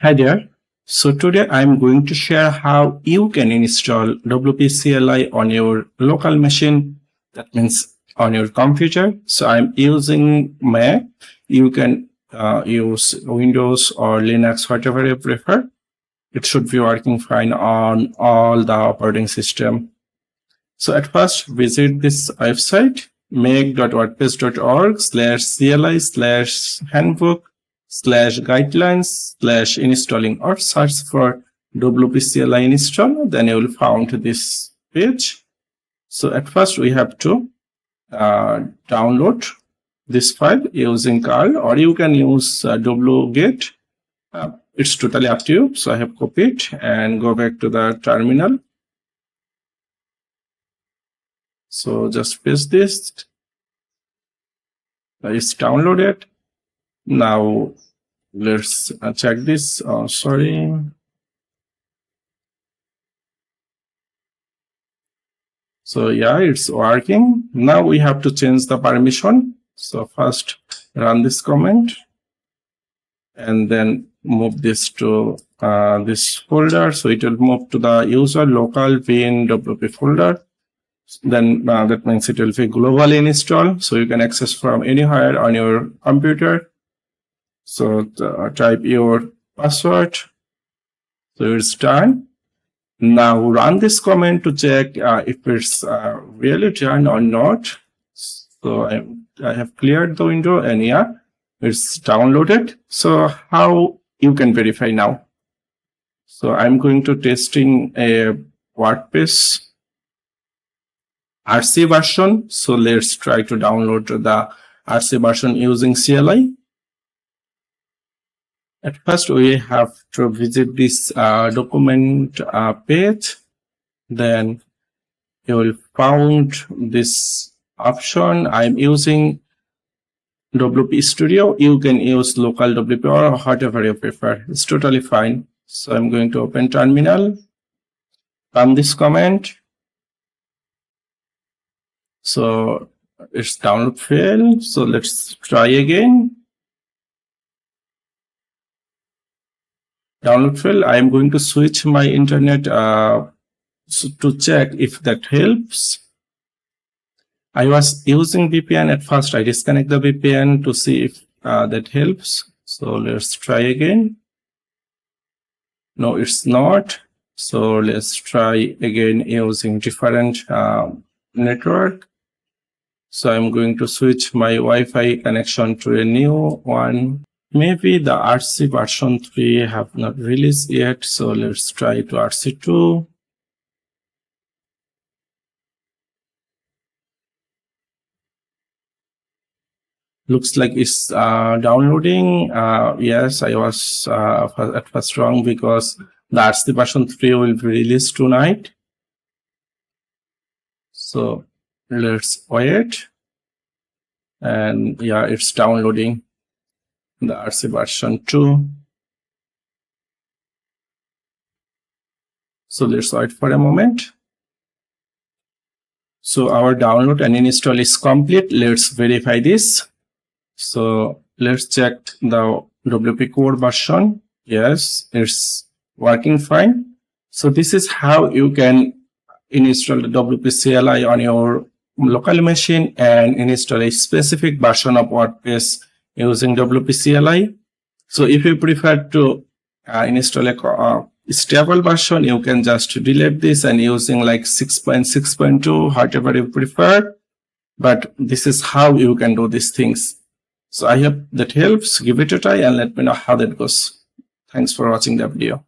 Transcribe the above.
Hi there. So today I'm going to share how you can install WP-CLI on your local machine. That means on your computer. So I'm using Mac. You can use Windows or Linux, whatever you prefer. It should be working fine on all the operating system. So at first visit this website make.wordpress.org/CLI/handbook/guidelines/installing or search for WP-CLI install. Then you will find this page. So at first we have to download this file using curl, or you can use wget. It's totally up to you. So I have copied and go back to the terminal. So just paste this. It's downloaded. Now let's check this. Sorry. So yeah, it's working. Now we have to change the permission. So first run this command and then move this to this folder. So it will move to the user local bin WP folder. Then that means it will be globally installed, so you can access from anywhere on your computer. So type your password. So it's done. Now run this command to check if it's really done or not. So I have cleared the window and yeah, it's downloaded. So how you can verify now? So I'm going to testing a WordPress RC version. So let's try to download the RC version using CLI. At first we have to visit this document page. Then you will find this option. I'm using WP Studio. You can use local WP or whatever you prefer. It's totally fine. So I'm going to open terminal, run this command. So it's download failed. So let's try again. Download failed. I'm going to switch my internet to check if that helps. I was using VPN at first. I disconnect the VPN to see if that helps. So let's try again. No, it's not. So let's try again using different network. So I'm going to switch my Wi-Fi connection to a new one. Maybe the RC version 3 have not released yet. So let's try to RC2. Looks like it's downloading. Yes, I was at first wrong because the RC version 3 will be released tonight. So let's wait. And yeah, it's downloading the RC version 2. So let's wait for a moment. So our download and install is complete. Let's verify this. So let's check the WP core version. Yes, it's working fine. So this is how you can install the WP-CLI on your local machine and install a specific version of WordPress using WP-CLI. So if you prefer to install a stable version, you can just delete this and using like 6.6.2, whatever you prefer. But this is how you can do these things. So I hope that helps. Give it a try and let me know how that goes. Thanks for watching the video.